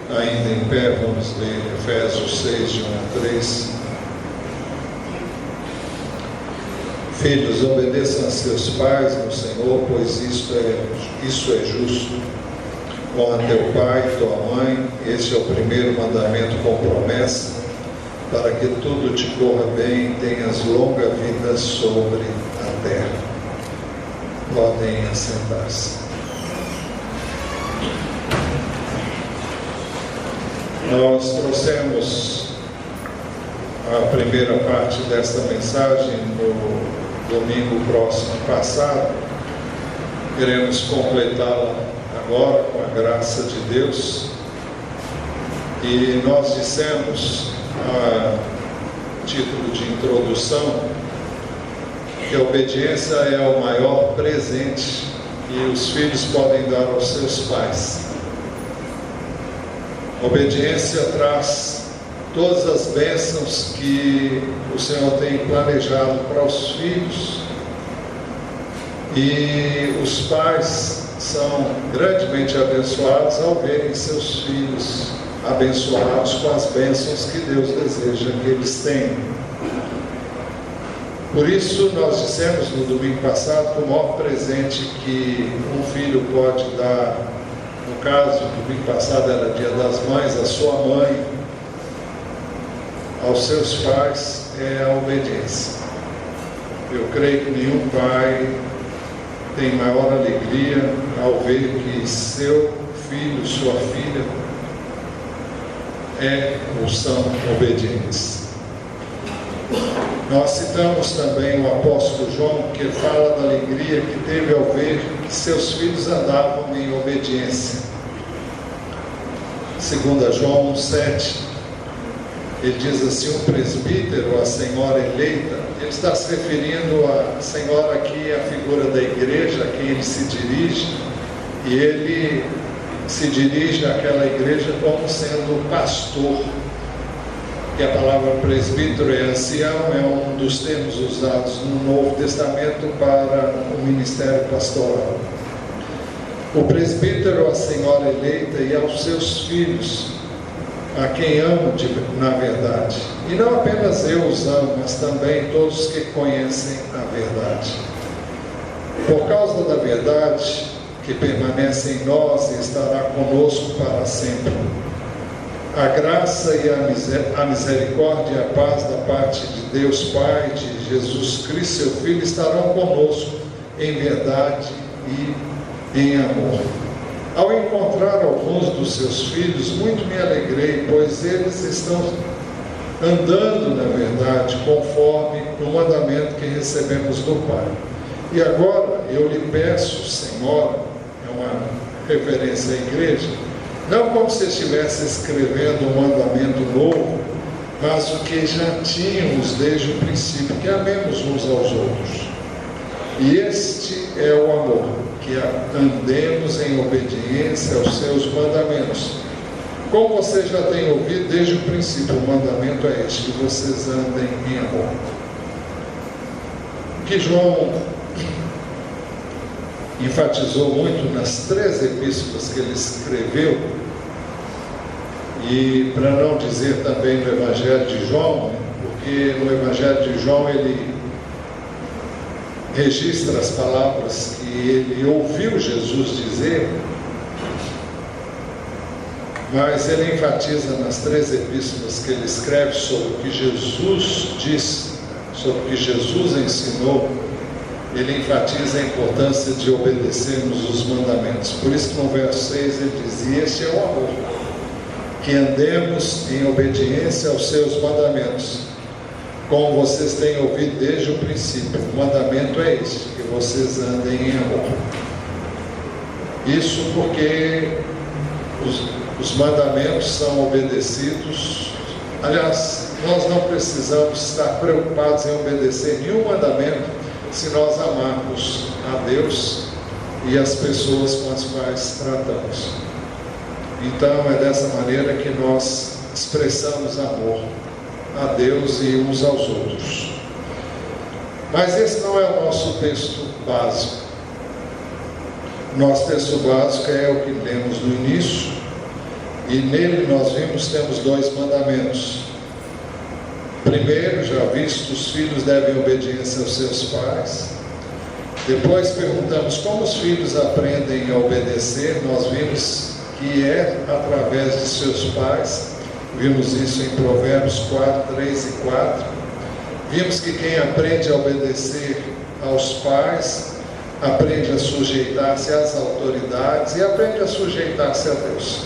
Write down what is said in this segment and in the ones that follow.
Ainda em pé, vamos ler Efésios 6, de 1 a 3. Filhos, obedeçam a seus pais no Senhor, pois isso é justo. Honra teu pai e tua mãe, este é o primeiro mandamento com promessa, para que tudo te corra bem e tenhas longa vida sobre a terra. Podem assentar-se. Nós trouxemos a primeira parte desta mensagem no domingo próximo passado. Queremos completá-la agora com a graça de Deus. E nós dissemos, a título de introdução, que a obediência é o maior presente que os filhos podem dar aos seus pais. A obediência traz todas as bênçãos que o Senhor tem planejado para os filhos, e os pais são grandemente abençoados ao verem seus filhos abençoados com as bênçãos que Deus deseja que eles tenham. Por isso nós dissemos no domingo passado que o maior presente que um filho pode dar, no caso, no domingo passado era Dia das Mães, a sua mãe, aos seus pais, é a obediência. Eu creio que nenhum pai tem maior alegria ao ver que seu filho, sua filha, ou são obedientes. Nós citamos também o apóstolo João, que fala da alegria que teve ao ver que seus filhos andavam em obediência. 2 João 1,7, ele diz assim: um presbítero, a senhora eleita, ele está se referindo à senhora aqui, a figura da igreja a quem ele se dirige, e ele se dirige àquela igreja como sendo pastor. E a palavra presbítero é ancião, é um dos termos usados no Novo Testamento para o ministério pastoral. O presbítero, a senhora eleita, e aos seus filhos, a quem amo na verdade. E não apenas eu os amo, mas também todos que conhecem a verdade. Por causa da verdade que permanece em nós e estará conosco para sempre. A graça e a misericórdia e a paz da parte de Deus Pai, de Jesus Cristo, seu Filho, estarão conosco em verdade e em amor. Ao encontrar alguns dos seus filhos, muito me alegrei, pois eles estão andando na verdade, conforme o mandamento que recebemos do Pai. E agora eu lhe peço, Senhora, é uma referência à igreja, não como se estivesse escrevendo um mandamento novo, mas o que já tínhamos desde o princípio, que amemos uns aos outros. E este é o amor, que andemos em obediência aos seus mandamentos. Como você já tem ouvido desde o princípio, o mandamento é este, que vocês andem em amor. O que João enfatizou muito nas 3 epístolas que ele escreveu, e para não dizer também no Evangelho de João, porque no Evangelho de João ele registra as palavras que ele ouviu Jesus dizer, mas ele enfatiza nas 3 epístolas que ele escreve sobre o que Jesus disse, sobre o que Jesus ensinou. Ele enfatiza a importância de obedecermos os mandamentos. Por isso que no verso 6 ele diz: e este é o amor, que andemos em obediência aos seus mandamentos, como vocês têm ouvido desde o princípio. O mandamento é este, que vocês andem em amor. Isso porque os mandamentos são obedecidos. Aliás, nós não precisamos estar preocupados em obedecer nenhum mandamento se nós amarmos a Deus e as pessoas com as quais tratamos. Então é dessa maneira que nós expressamos amor a Deus e uns aos outros. Mas esse não é o nosso texto básico. Nosso texto básico é o que lemos no início, E nele nós temos 2 mandamentos. Primeiro, já visto, os filhos devem obediência aos seus pais. Depois perguntamos como os filhos aprendem a obedecer. Nós vimos que é através de seus pais. Vimos isso em Provérbios 4, 3 e 4. Vimos que quem aprende a obedecer aos pais, aprende a sujeitar-se às autoridades e aprende a sujeitar-se a Deus.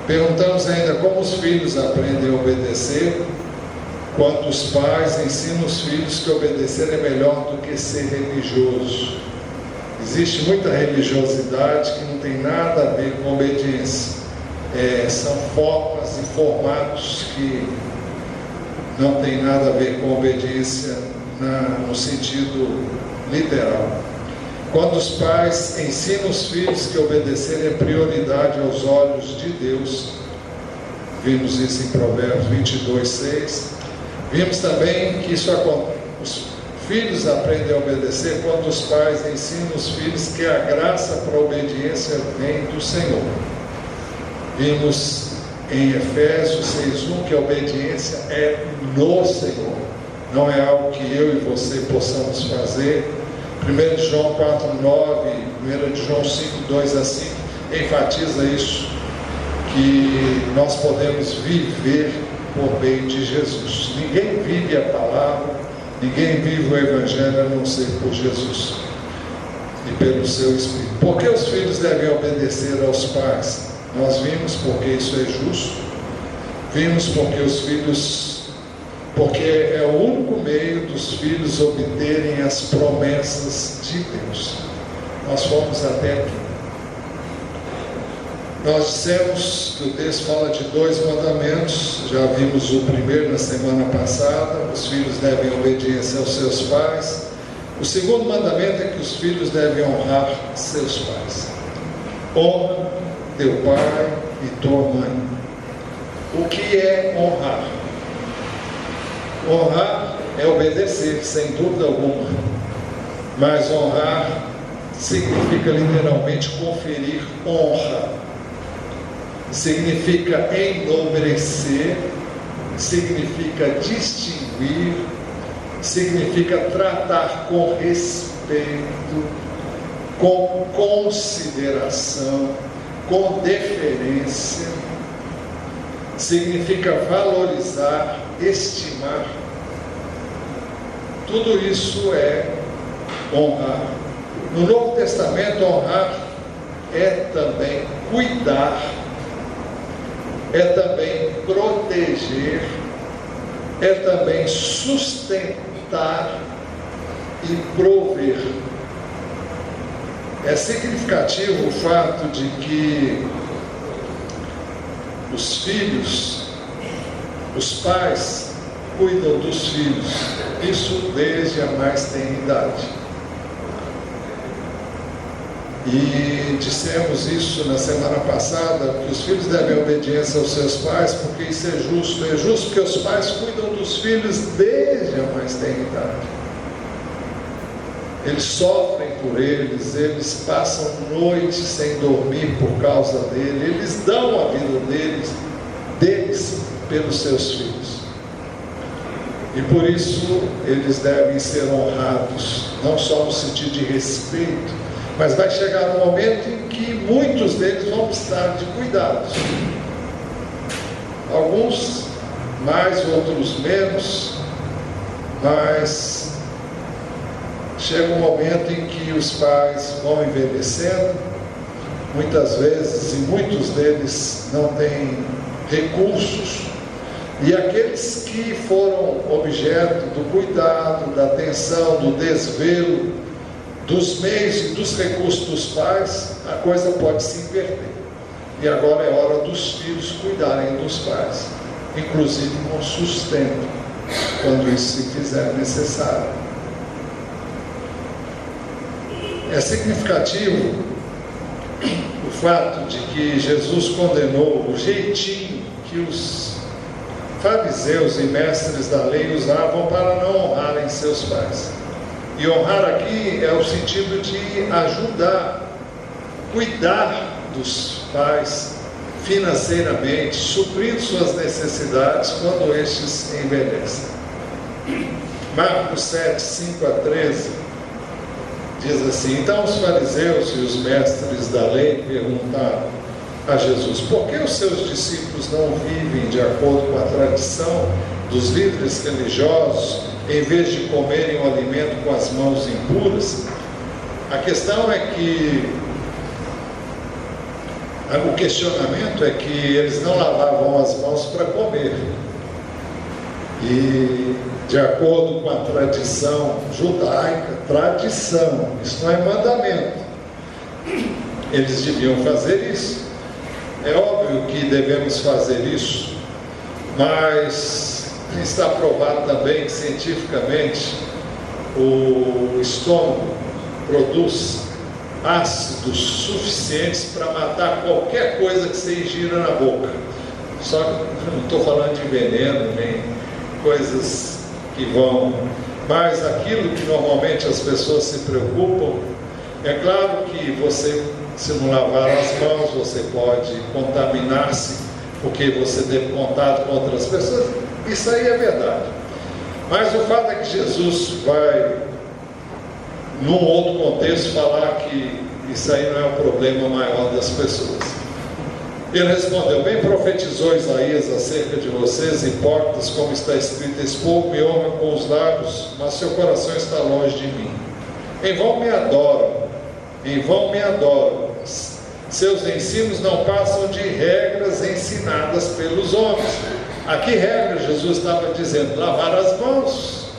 Perguntamos ainda como os filhos aprendem a obedecer, quanto os pais ensinam os filhos que obedecer é melhor do que ser religioso. Existe muita religiosidade que não tem nada a ver com obediência. São formas e formatos que não tem nada a ver com obediência no sentido literal. Quando os pais ensinam os filhos que obedecer é prioridade aos olhos de Deus, vimos isso em Provérbios 22, 6. Vimos também que os filhos aprendem a obedecer quando os pais ensinam os filhos que a graça para a obediência vem do Senhor. Vimos em Efésios 6:1 que a obediência é no Senhor, não é algo que eu e você possamos fazer. 1 João 4:9, 1 João 5:2 a 5 enfatiza isso, que nós podemos viver por meio de Jesus. Ninguém vive a palavra, ninguém vive o Evangelho a não ser por Jesus e pelo seu Espírito. Por que os filhos devem obedecer aos pais? Nós vimos porque isso é justo, vimos porque é o único meio dos filhos obterem as promessas de Deus. Nós fomos até aqui. Nós dissemos que o texto fala de 2 mandamentos, já vimos o primeiro na semana passada: os filhos devem obediência aos seus pais. O segundo mandamento é que os filhos devem honrar seus pais. Honra teu pai e tua mãe. O que é honrar? Honrar é obedecer, sem dúvida alguma, mas honrar significa literalmente conferir honra, significa enobrecer, significa distinguir, significa tratar com respeito, com consideração, com deferência, significa valorizar, estimar. Tudo isso é honrar. No Novo Testamento, honrar é também cuidar, é também proteger, é também sustentar e prover. É significativo o fato de que os pais cuidam dos filhos, isso desde a mais tenra idade. E dissemos isso na semana passada, que os filhos devem obediência aos seus pais, porque isso é justo. É justo porque os pais cuidam dos filhos desde a mais tenra idade. Eles sofrem por eles, eles passam noites sem dormir por causa dele, eles dão a vida deles pelos seus filhos. E por isso eles devem ser honrados, não só no sentido de respeito, mas vai chegar um momento em que muitos deles vão precisar de cuidados. Alguns mais, outros menos, mas chega um momento em que os pais vão envelhecendo, muitas vezes, e muitos deles não têm recursos, e aqueles que foram objeto do cuidado, da atenção, do desvelo, dos meios e dos recursos dos pais, a coisa pode se inverter. E agora é hora dos filhos cuidarem dos pais, inclusive com sustento, quando isso se fizer necessário. É significativo o fato de que Jesus condenou o jeitinho que os fariseus e mestres da lei usavam para não honrarem seus pais. E honrar aqui é o sentido de ajudar, cuidar dos pais, financeiramente, suprindo suas necessidades quando estes envelhecem. Marcos 7, 5 a 13 diz assim: então os fariseus e os mestres da lei perguntaram a Jesus: por que os seus discípulos não vivem de acordo com a tradição dos líderes religiosos, em vez de comerem o alimento com as mãos impuras? A questão é que, o questionamento é que eles não lavavam as mãos para comer. E, de acordo com a tradição judaica, tradição, isso não é mandamento, eles deviam fazer isso. É óbvio que devemos fazer isso, mas está provado também que cientificamente o estômago produz ácidos suficientes para matar qualquer coisa que você ingira na boca. Só que não estou falando de veneno, nem coisas que vão, mas aquilo que normalmente as pessoas se preocupam, é claro que você, se não lavar as mãos, você pode contaminar-se, porque você teve contato com outras pessoas. Isso aí é verdade. Mas o fato é que Jesus vai, num outro contexto, falar que isso aí não é o problema maior das pessoas. Ele respondeu: bem profetizou Isaías acerca de vocês, hipócritas, como está escrito: esse povo me honra com os lábios, mas seu coração está longe de mim. Em vão me adoram, em vão me adoram. Seus ensinos não passam de regras ensinadas pelos homens. A que regra Jesus estava dizendo? Lavar as mãos.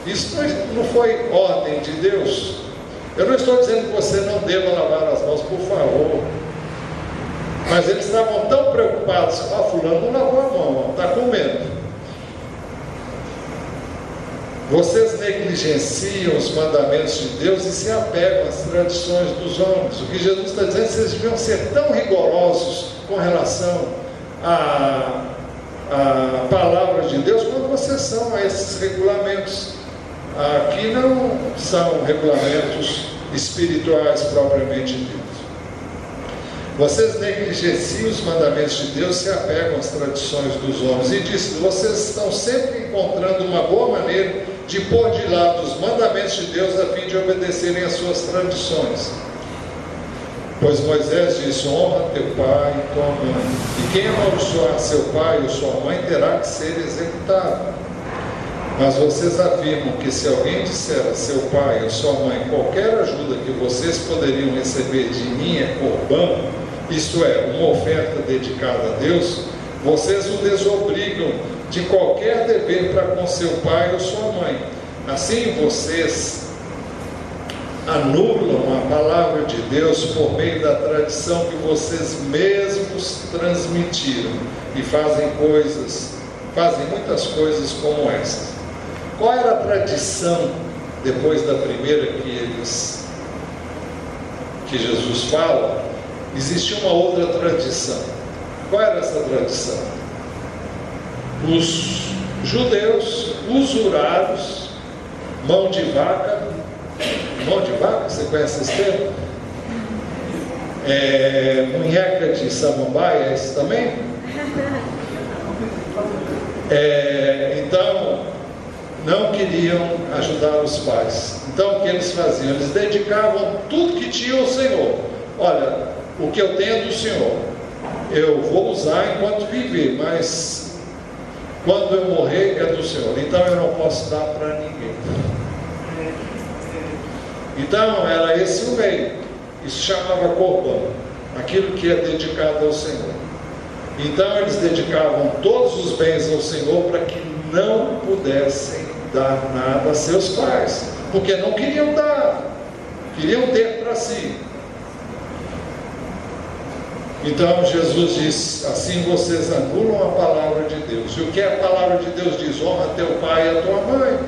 Isso não foi ordem de Deus. Eu não estou dizendo que você não deva lavar as mãos, por favor. Mas eles estavam tão preocupados: fulano não lavou a mão, está comendo. Vocês negligenciam os mandamentos de Deus e se apegam às tradições dos homens. O que Jesus está dizendo é que vocês deviam ser tão rigorosos com relação à palavra de Deus quanto vocês são a esses regulamentos. Aqui não são regulamentos espirituais propriamente ditos. Vocês negligenciam os mandamentos de Deus, se apegam às tradições dos homens. E disse: vocês estão sempre encontrando uma boa maneira de pôr de lado os mandamentos de Deus a fim de obedecerem às suas tradições. Pois Moisés disse: honra teu pai e tua mãe, e quem amaldiçoar seu pai ou sua mãe terá que ser executado. Mas vocês afirmam que se alguém disser a seu pai ou sua mãe: qualquer ajuda que vocês poderiam receber de mim é corbã, isto é, uma oferta dedicada a Deus, vocês o desobrigam de qualquer dever para com seu pai ou sua mãe. Assim vocês anulam a palavra de Deus por meio da tradição que vocês mesmos transmitiram e fazem muitas coisas como essa. Qual era a tradição depois da primeira que Jesus fala? Existia uma outra tradição. Qual era essa tradição? Os judeus usurados, mão de vaca, você conhece esse termo? Munheca de samambaia, é isso também? Então, não queriam ajudar os pais. Então, o que eles faziam? Eles dedicavam tudo que tinham ao Senhor. Olha, o que eu tenho é do Senhor, eu vou usar enquanto viver, mas quando eu morrer é do Senhor, então eu não posso dar para ninguém. Então era esse o meio. Isso chamava corbã, aquilo que é dedicado ao Senhor. Então eles dedicavam todos os bens ao Senhor para que não pudessem dar nada a seus pais, porque não queriam dar, queriam ter para si. Então Jesus diz: assim vocês anulam a palavra de Deus. E o que a palavra de Deus diz? Honra teu pai e a tua mãe.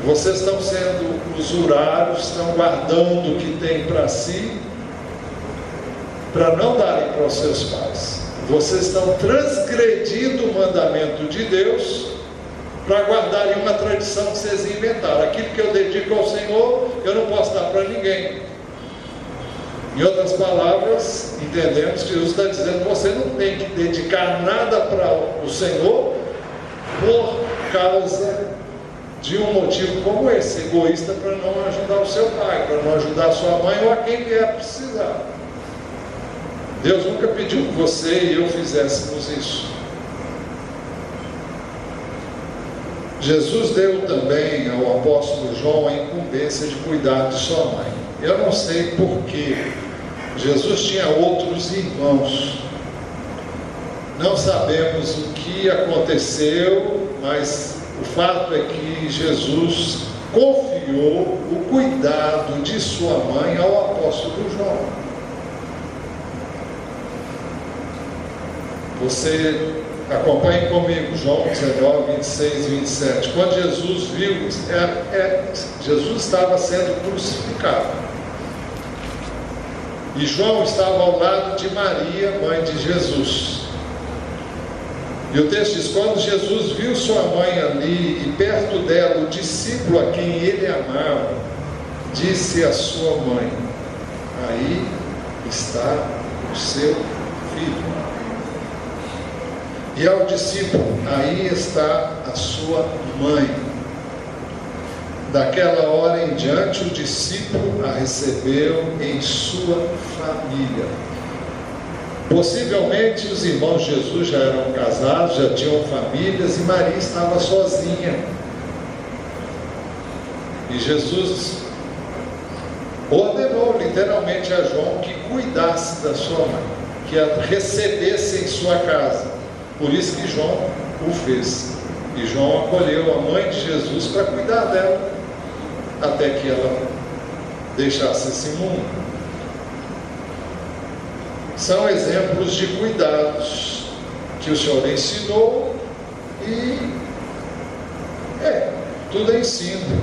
Vocês estão sendo usurários, estão guardando o que tem para si, para não darem para os seus pais. Vocês estão transgredindo o mandamento de Deus para guardarem uma tradição que vocês inventaram. Aquilo que eu dedico ao Senhor, eu não posso dar para ninguém. Em outras palavras, entendemos que Jesus está dizendo que você não tem que dedicar nada para o Senhor por causa de um motivo como esse, egoísta, para não ajudar o seu pai, para não ajudar a sua mãe ou a quem vier precisar. Deus nunca pediu que você e eu fizéssemos isso. Jesus deu também ao apóstolo João a incumbência de cuidar de sua mãe. Eu não sei porquê. Jesus tinha outros irmãos. Não sabemos o que aconteceu, mas o fato é que Jesus confiou o cuidado de sua mãe ao apóstolo João. Você acompanhe comigo, João 19, 26 e 27. Quando Jesus viu, Jesus estava sendo crucificado. E João estava ao lado de Maria, mãe de Jesus. E o texto diz: quando Jesus viu sua mãe ali e perto dela o discípulo a quem ele amava, disse à sua mãe: aí está o seu filho. E ao discípulo: aí está a sua mãe. Daquela hora em diante, o discípulo a recebeu em sua família. Possivelmente os irmãos de Jesus já eram casados, já tinham famílias, e Maria estava sozinha. E Jesus ordenou literalmente a João que cuidasse da sua mãe, que a recebesse em sua casa. Por isso que João o fez. E João acolheu a mãe de Jesus para cuidar dela, até que ela deixasse esse mundo. São exemplos de cuidados que o Senhor ensinou, e tudo é ensino.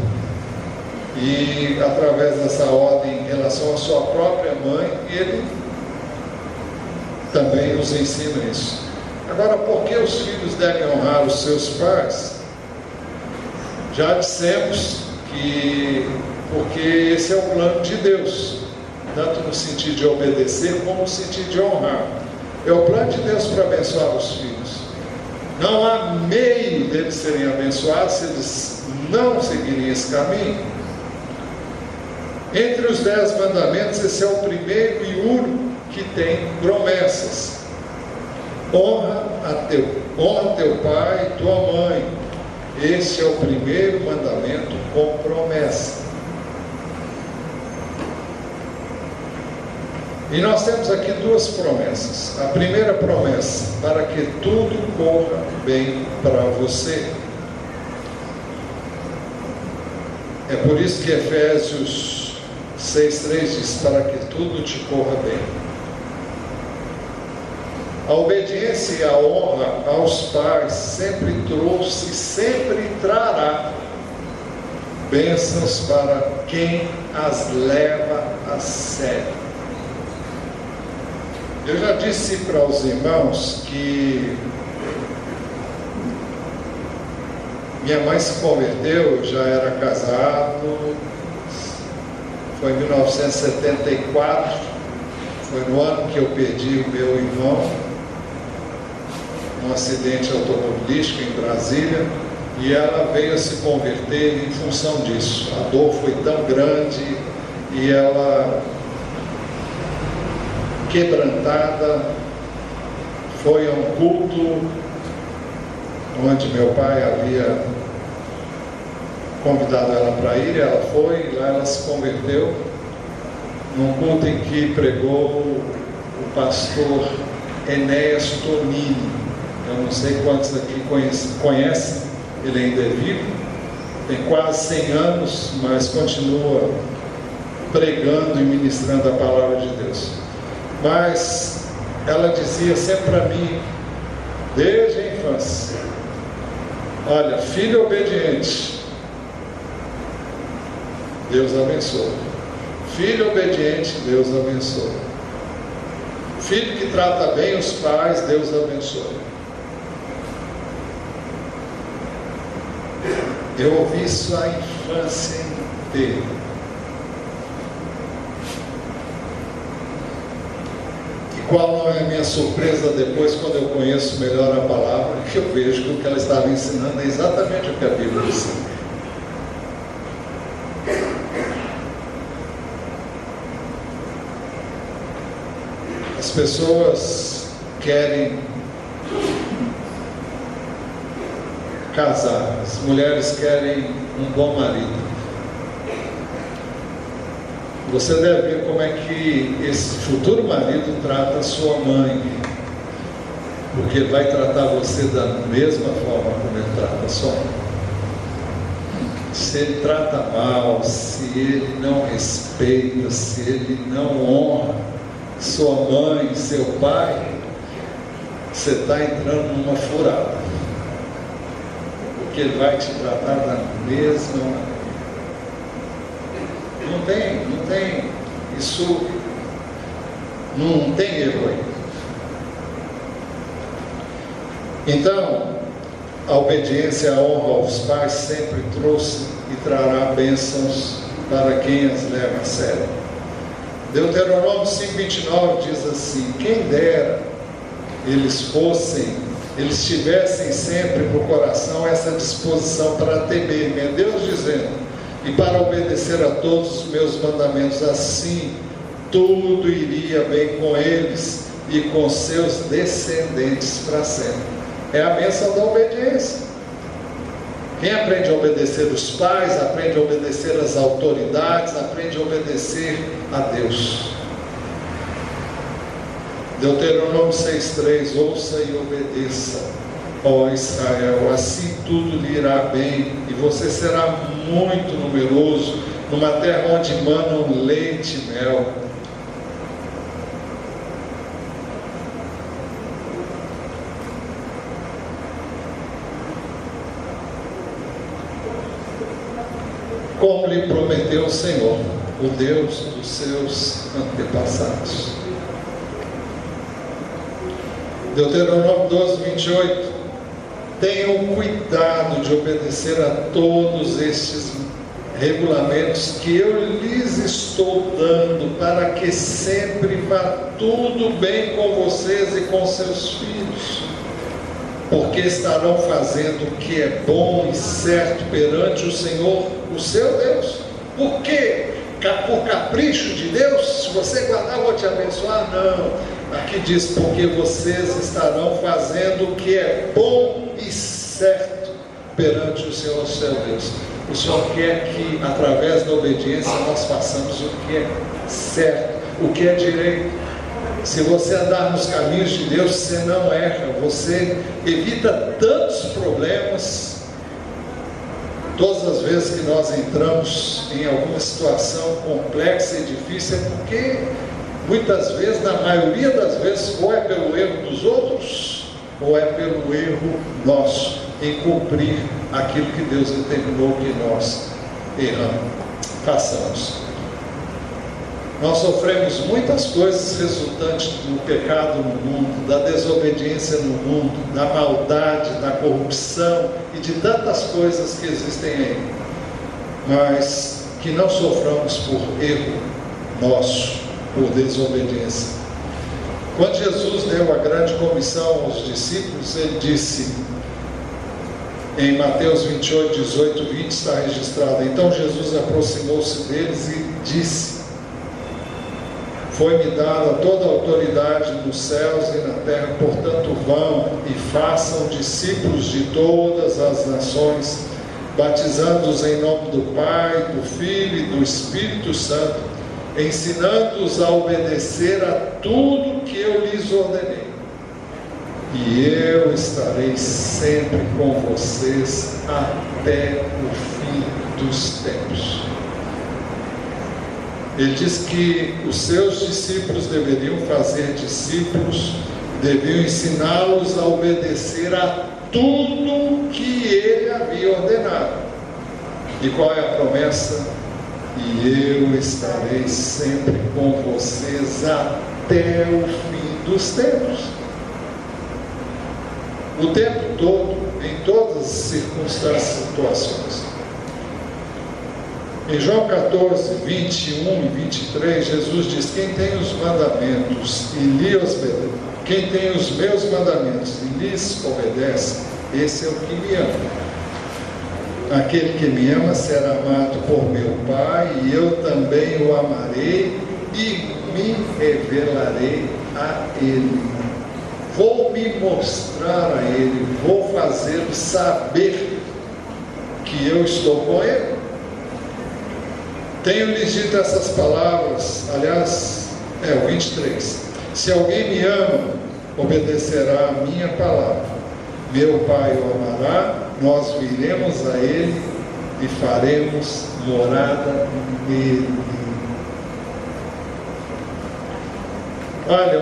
E através dessa ordem em relação à sua própria mãe, ele também nos ensina isso. Agora, por que os filhos devem honrar os seus pais? Já dissemos que porque esse é o plano de Deus, tanto no sentido de obedecer como no sentido de honrar. É o plano de Deus para abençoar os filhos. Não há meio deles serem abençoados se eles não seguirem esse caminho. Entre os 10 mandamentos, esse é o primeiro e único que tem promessas. Honra teu pai e tua mãe. Esse é o primeiro mandamento com promessa. E nós temos aqui duas promessas. A primeira promessa: para que tudo corra bem para você. É por isso que Efésios 6,3 diz: para que tudo te corra bem. A obediência e a honra aos pais sempre trouxe e sempre trará bênçãos para quem as leva a sério. Eu já disse para os irmãos que minha mãe se converteu, eu já era casado, foi em 1974, foi no ano que eu perdi o meu irmão, num acidente automobilístico em Brasília, e ela veio a se converter em função disso. A dor foi tão grande e ela, quebrantada, foi a um culto onde meu pai havia convidado ela para ir. Ela foi, e lá ela se converteu, num culto em que pregou o pastor Enéas Tonini. Eu não sei quantos aqui conhecem, ele ainda é vivo, tem quase 100 anos, mas continua pregando e ministrando a palavra de Deus. Mas ela dizia sempre para mim, desde a infância: olha, filho obediente, Deus abençoa. Filho obediente, Deus abençoa. Filho que trata bem os pais, Deus abençoa. Eu ouvi isso a infância inteira. qual não é a minha surpresa depois, quando eu conheço melhor a palavra, que eu vejo que o que ela estava ensinando é exatamente o que a Bíblia ensina. As pessoas querem casar, as mulheres querem um bom marido. Você deve ver como é que esse futuro marido trata a sua mãe, porque ele vai tratar você da mesma forma como ele trata a sua mãe. Se ele trata mal, se ele não respeita, se ele não honra sua mãe, seu pai, você está entrando numa furada, porque ele vai te tratar da mesma maneira. Não tem, isso não tem erro aí. Então, a obediência, a honra aos pais sempre trouxe e trará bênçãos para quem as leva a sério. Deuteronômio 5,29 diz assim: quem dera eles tivessem sempre no coração essa disposição para temer-me, é Deus dizendo, e para obedecer a todos os meus mandamentos, assim tudo iria bem com eles e com seus descendentes para sempre. É a bênção da obediência. Quem aprende a obedecer os pais, aprende a obedecer as autoridades, aprende a obedecer a Deus. Deuteronômio 6,3: ouça e obedeça, ó Israel, assim tudo lhe irá bem, e você será muito numeroso, numa terra onde manam leite e mel. Como lhe prometeu o Senhor, o Deus dos seus antepassados. Deuteronômio 12:28: tenham cuidado de obedecer a todos estes regulamentos que eu lhes estou dando, para que sempre vá tudo bem com vocês e com seus filhos, porque estarão fazendo o que é bom e certo perante o Senhor, o seu Deus. Por quê? Por capricho de Deus? Se você guardar, eu vou te abençoar? Não. Aqui diz, porque vocês estarão fazendo o que é bom e certo perante o Senhor, o seu Deus. O Senhor quer que, através da obediência, nós façamos o que é certo, o que é direito. Se você andar nos caminhos de Deus, você não erra, você evita tantos problemas. Todas as vezes que nós entramos em alguma situação complexa e difícil, é porque muitas vezes, na maioria das vezes, ou é pelo erro dos outros, ou é pelo erro nosso, em cumprir aquilo que Deus determinou que nós façamos. Nós sofremos muitas coisas resultantes do pecado no mundo, da desobediência no mundo, da maldade, da corrupção e de tantas coisas que existem aí, mas que não soframos por erro nosso, por desobediência. Quando Jesus deu a grande comissão aos discípulos, ele disse, em Mateus 28, 18, 20 está registrado: então Jesus aproximou-se deles e disse: foi-me dada toda a autoridade nos céus e na terra, portanto vão e façam discípulos de todas as nações, batizando-os em nome do Pai, do Filho e do Espírito Santo, ensinando-os a obedecer a tudo que eu lhes ordenei. E eu estarei sempre com vocês até o fim dos tempos. Ele diz que os seus discípulos deveriam fazer discípulos, deviam ensiná-los a obedecer a tudo que ele havia ordenado. E qual é a promessa? E eu estarei sempre com vocês até o fim dos tempos. O tempo todo, em todas as circunstâncias e situações. Em João 14, 21 e 23, Jesus diz: quem tem os mandamentos e lhes obedece, quem tem os meus mandamentos e lhes obedece, esse é o que me ama. Aquele que me ama será amado por meu Pai, e eu também o amarei e me revelarei a Ele. Vou me mostrar a Ele, vou fazê-lo saber que eu estou com Ele. Tenho-lhes dito essas palavras, aliás, o 23. Se alguém me ama, obedecerá a minha palavra. Meu Pai o amará, nós viremos a Ele e faremos morada nele. Olha,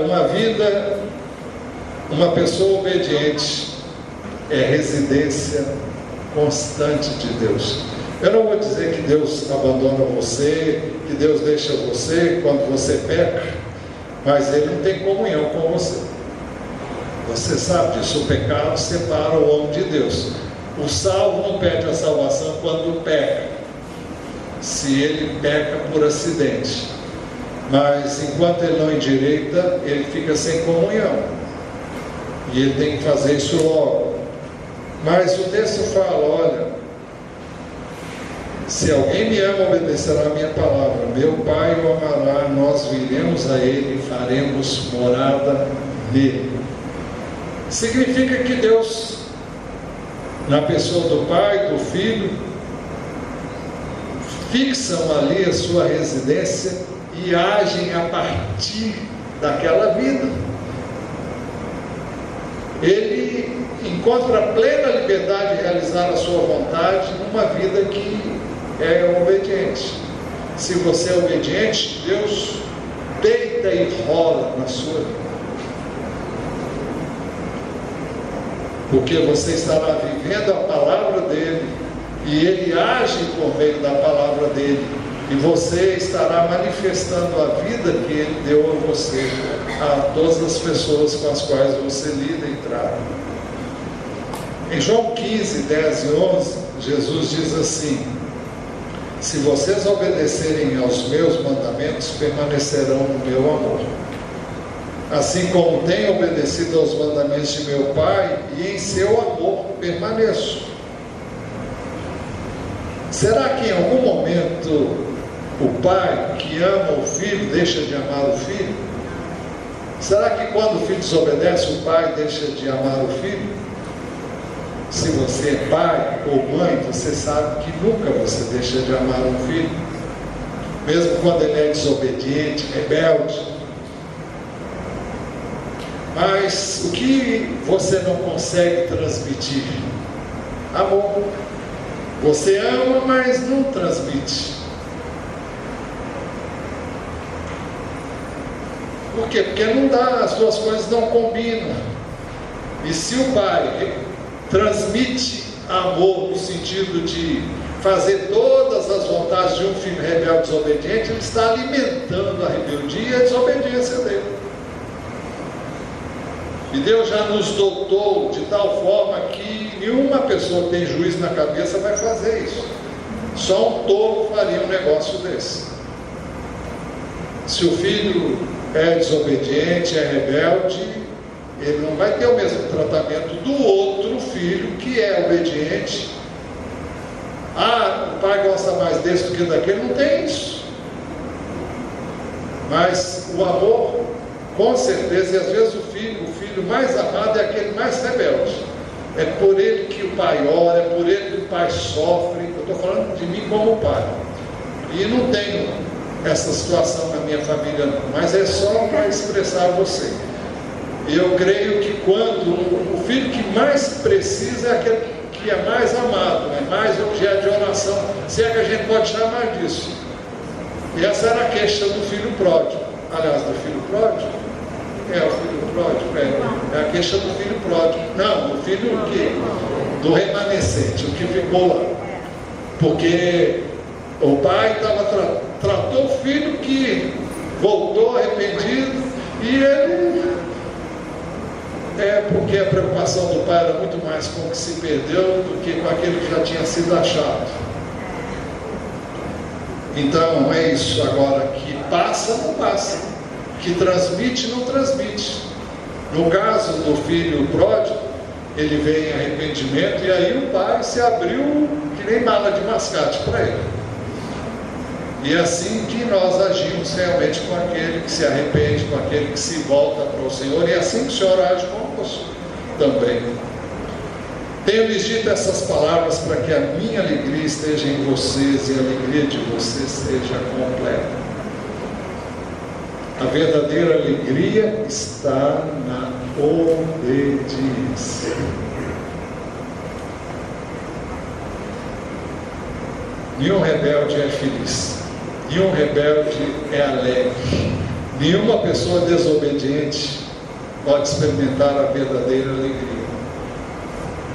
uma pessoa obediente é residência constante de Deus. Eu não vou dizer que Deus abandona você, que Deus deixa você quando você peca, mas Ele não tem comunhão com você. Você sabe disso, o pecado separa o homem de Deus. O salvo não perde a salvação quando peca, se ele peca por acidente. Mas enquanto ele não endireita, ele fica sem comunhão. E ele tem que fazer isso logo. Mas o texto fala, olha, se alguém me ama, obedecerá a minha palavra. Meu Pai o amará, nós viremos a Ele e faremos morada nele. Significa que Deus, na pessoa do Pai, do Filho, fixam ali a sua residência e agem a partir daquela vida. Ele encontra plena liberdade de realizar a sua vontade numa vida que é obediente. Se você é obediente, Deus deita e rola na sua vida, porque você estará vivendo a palavra dele, e ele age por meio da palavra dele, e você estará manifestando a vida que ele deu a você, a todas as pessoas com as quais você lida e trata. Em João 15, 10 e 11, Jesus diz assim: se vocês obedecerem aos meus mandamentos, permanecerão no meu amor, assim como tenho obedecido aos mandamentos de meu Pai, e em seu amor permaneço. Será que em algum momento o pai que ama o filho deixa de amar o filho? Será que quando o filho desobedece, o pai deixa de amar o filho? Se você é pai ou mãe, você sabe que nunca você deixa de amar um filho, mesmo quando ele é desobediente, rebelde. Mas o que você não consegue transmitir? Amor. Você ama, mas não transmite. Por quê? Porque não dá, as duas coisas não combinam. E se o pai transmite amor no sentido de fazer todas as vontades de um filho rebelde desobediente, ele está alimentando a rebeldia e a desobediência dele. E Deus já nos dotou de tal forma que nenhuma pessoa que tem juízo na cabeça vai fazer isso. Só um tolo faria um negócio desse. Se o filho é desobediente, é rebelde, ele não vai ter o mesmo tratamento do outro filho que é obediente. Ah, o pai gosta mais desse do que daquele. Não tem isso. Mas o amor, com certeza, e às vezes o filho mais amado é aquele mais rebelde. É por ele que o pai ora, é por ele que o pai sofre. Eu estou falando de mim como pai. E não tenho essa situação na minha família não, mas é só para expressar a você. Eu creio que quando o filho que mais precisa é aquele que é mais amado, é mais objeto de oração, se é que a gente pode chamar disso. E essa era a queixa do filho pródigo. Aliás, do filho pródigo? É o filho pródigo, é a queixa do filho pródigo. Não, do filho do remanescente, o que ficou lá. Porque o pai tratou o filho que voltou arrependido, e ele... porque a preocupação do pai era muito mais com o que se perdeu do que com aquele que já tinha sido achado. Então é isso. Agora, que passa, não passa, que transmite, não transmite. No caso do filho pródigo, ele vem em arrependimento, e aí o pai se abriu que nem mala de mascate para ele. E é assim que nós agimos realmente com aquele que se arrepende, com aquele que se volta para o Senhor, e é assim que o Senhor age conosco também. Tenho lhes dito essas palavras para que a minha alegria esteja em vocês e a alegria de vocês seja completa. A verdadeira alegria está na obediência. Nenhum rebelde é feliz, nenhum rebelde é alegre, nenhuma pessoa desobediente pode experimentar a verdadeira alegria.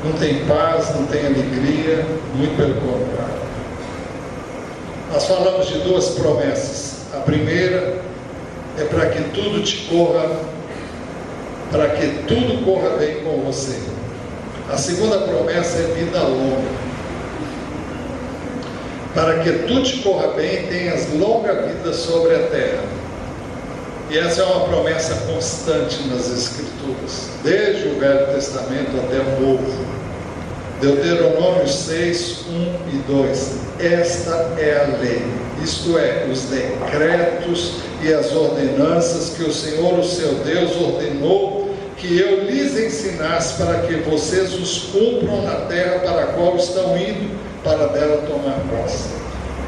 Não tem paz, não tem alegria, muito pelo contrário. Nós falamos de duas promessas. A primeira é para que tudo corra bem com você. A segunda promessa é vida longa. Para que tudo te corra bem, tenhas longa vida sobre a terra. E essa é uma promessa constante nas Escrituras, desde o Velho Testamento até o Novo. Deuteronômio 6, 1 e 2. Esta é a lei, isto é, os decretos e as ordenanças que o Senhor, o seu Deus, ordenou que eu lhes ensinasse, para que vocês os cumpram na terra para a qual estão indo, para dela tomar posse.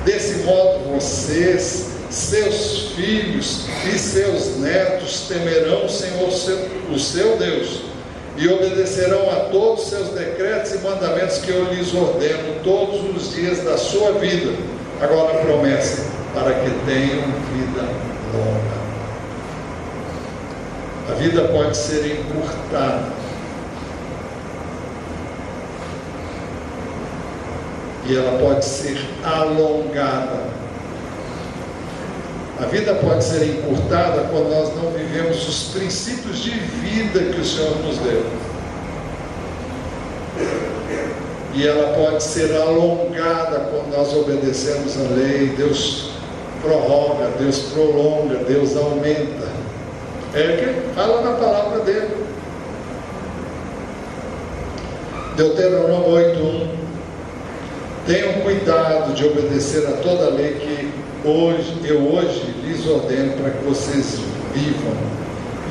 Desse modo vocês, seus filhos e seus netos temerão o Senhor, o seu Deus, e obedecerão a todos os seus decretos e mandamentos que eu lhes ordeno todos os dias da sua vida. Agora a promessa, para que tenham vida longa. A vida pode ser encurtada, e ela pode ser alongada. A vida pode ser encurtada quando nós não vivemos os princípios de vida que o Senhor nos deu. E ela pode ser alongada quando nós obedecemos a lei. Deus prorroga, Deus prolonga, Deus aumenta. É o que fala na palavra dele. Deuteronômio 8:1. Tenham cuidado de obedecer a toda a lei que eu hoje lhes ordeno, para que vocês vivam,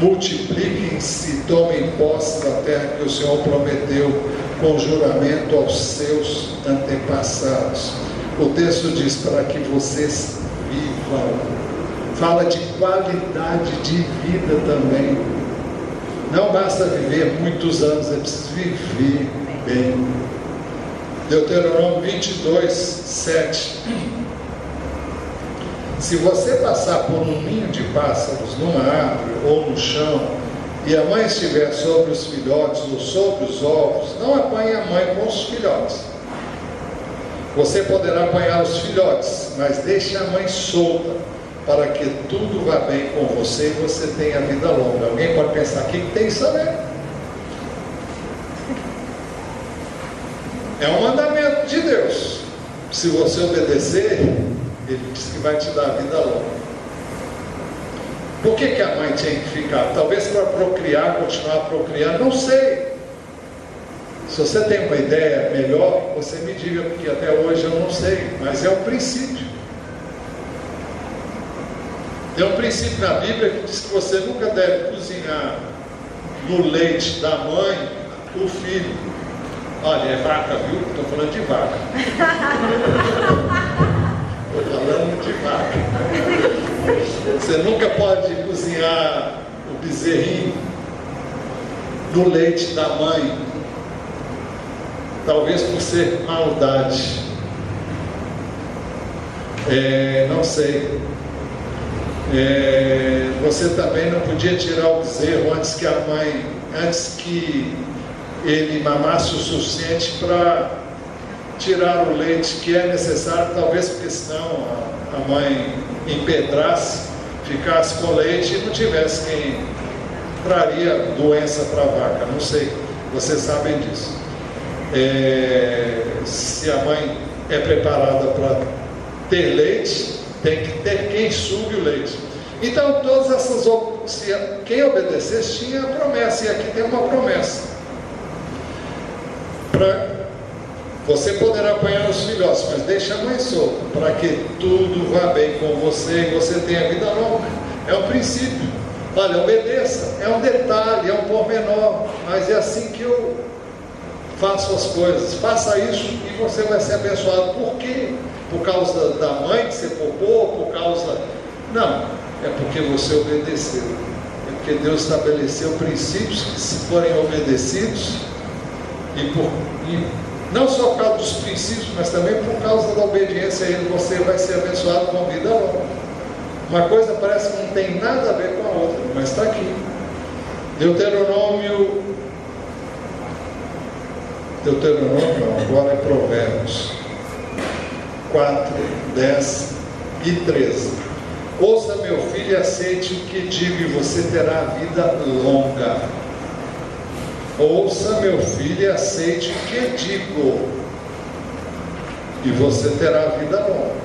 multipliquem-se, tomem posse da terra que o Senhor prometeu com juramento aos seus antepassados. O texto diz: para que vocês vivam. Fala de qualidade de vida também. Não basta viver muitos anos, é preciso viver bem. Deuteronômio 22, 7. Se você passar por um ninho de pássaros, numa árvore ou no chão, e a mãe estiver sobre os filhotes ou sobre os ovos, não apanhe a mãe com os filhotes. Você poderá apanhar os filhotes, mas deixe a mãe solta, para que tudo vá bem com você e você tenha vida longa. Alguém pode pensar, o que tem isso a ver? É um mandamento de Deus. Se você obedecer, Ele diz que vai te dar vida longa. Por que a mãe tinha que ficar? Talvez para procriar, continuar a procriar, não sei. Se você tem uma ideia melhor, você me diga, porque até hoje eu não sei, mas é um princípio. Tem um princípio na Bíblia que diz que você nunca deve cozinhar no leite da mãe o filho. Olha, é vaca, viu? Estou falando de vaca. Estou falando de vaca. Você nunca pode cozinhar o bezerrinho no leite da mãe. Talvez por ser maldade. Não sei. Você também não podia tirar o bezerro antes que ele mamasse o suficiente para tirar o leite que é necessário, talvez porque senão a mãe empedrasse, ficasse com leite e não tivesse quem traria doença para a vaca. Não sei, vocês sabem disso. Se a mãe é preparada para ter leite, Tem que ter quem sugue o leite. Então, todas essas, quem obedecesse tinha a promessa, e aqui tem uma promessa. Você poderá apanhar os filhotes, mas deixa a mãe solta, para que tudo vá bem com você e você tenha vida longa. É um princípio. Olha, obedeça, é um detalhe, é um pormenor, mas é assim que eu faço as coisas. Faça isso e você vai ser abençoado. Por quê? Por causa da mãe que você poupou? Por causa... Não, é porque você obedeceu. É porque Deus estabeleceu princípios que, se forem obedecidos, e não só por causa dos princípios, mas também por causa da obediência a Ele, você vai ser abençoado com vida longa. Uma coisa parece que não tem nada a ver com a outra, mas está aqui. Deuteronômio não, agora é Provérbios 4, 10 e 13. Ouça, meu filho, e aceite o que digo, e você terá vida longa. Ouça, meu filho, e aceite o que digo, e você terá vida longa.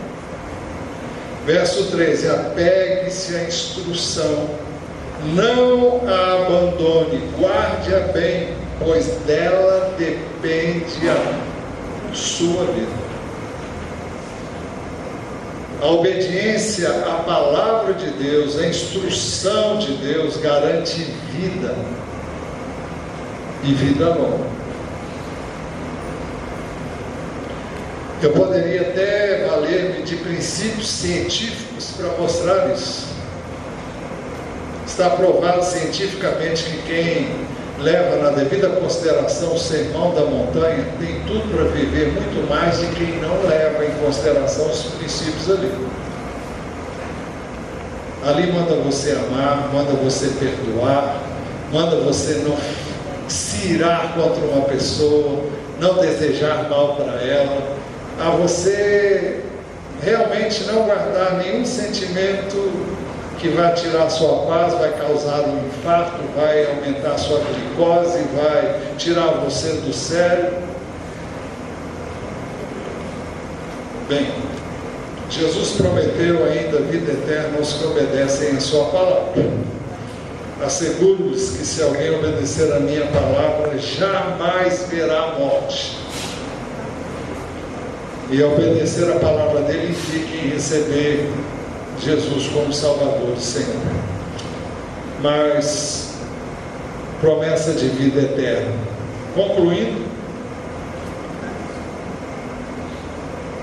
Verso 13: apegue-se à instrução, não a abandone, guarde-a bem, pois dela depende a sua vida. A obediência à palavra de Deus, a instrução de Deus, garante vida e vida longa. Eu poderia até valer-me de princípios científicos para mostrar isso. Está provado cientificamente que quem leva na devida consideração o sermão da montanha tem tudo para viver muito mais de quem não leva em consideração os princípios ali. Ali manda você amar, manda você perdoar, manda você não se irar contra uma pessoa, não desejar mal para ela, a você realmente não guardar nenhum sentimento que vai tirar a sua paz, vai causar um infarto, vai aumentar a sua glicose, vai tirar você do sério. Bem, Jesus prometeu ainda vida eterna aos que obedecem a sua palavra. Asseguro-lhes que se alguém obedecer a minha palavra, jamais verá a morte. E obedecer a palavra dele implica em receber Jesus como Salvador e Senhor. Mas promessa de vida eterna. Concluindo,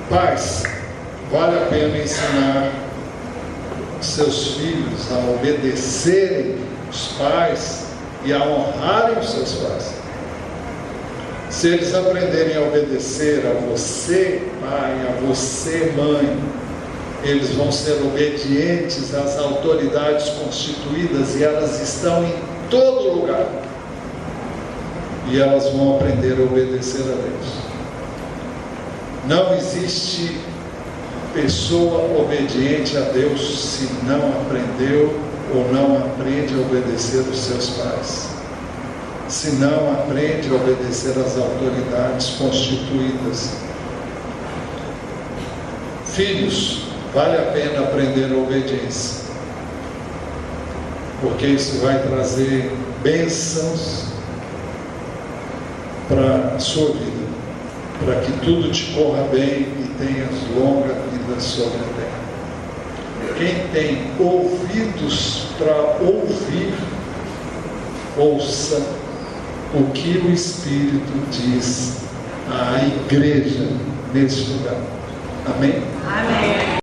pais, vale a pena ensinar seus filhos a obedecerem os pais e a honrarem os seus pais. Se eles aprenderem a obedecer a você, pai, a você, mãe, eles vão ser obedientes às autoridades constituídas, e elas estão em todo lugar, e elas vão aprender a obedecer a Deus. Não existe pessoa obediente a Deus se não aprendeu ou não aprende a obedecer os seus pais, se não aprende a obedecer às autoridades constituídas. Filhos, vale a pena aprender a obediência, porque isso vai trazer bênçãos para a sua vida, para que tudo te corra bem e tenhas longa vida sobre a terra. Quem tem ouvidos para ouvir, ouça o que o Espírito diz à igreja neste lugar. Amém? Amém.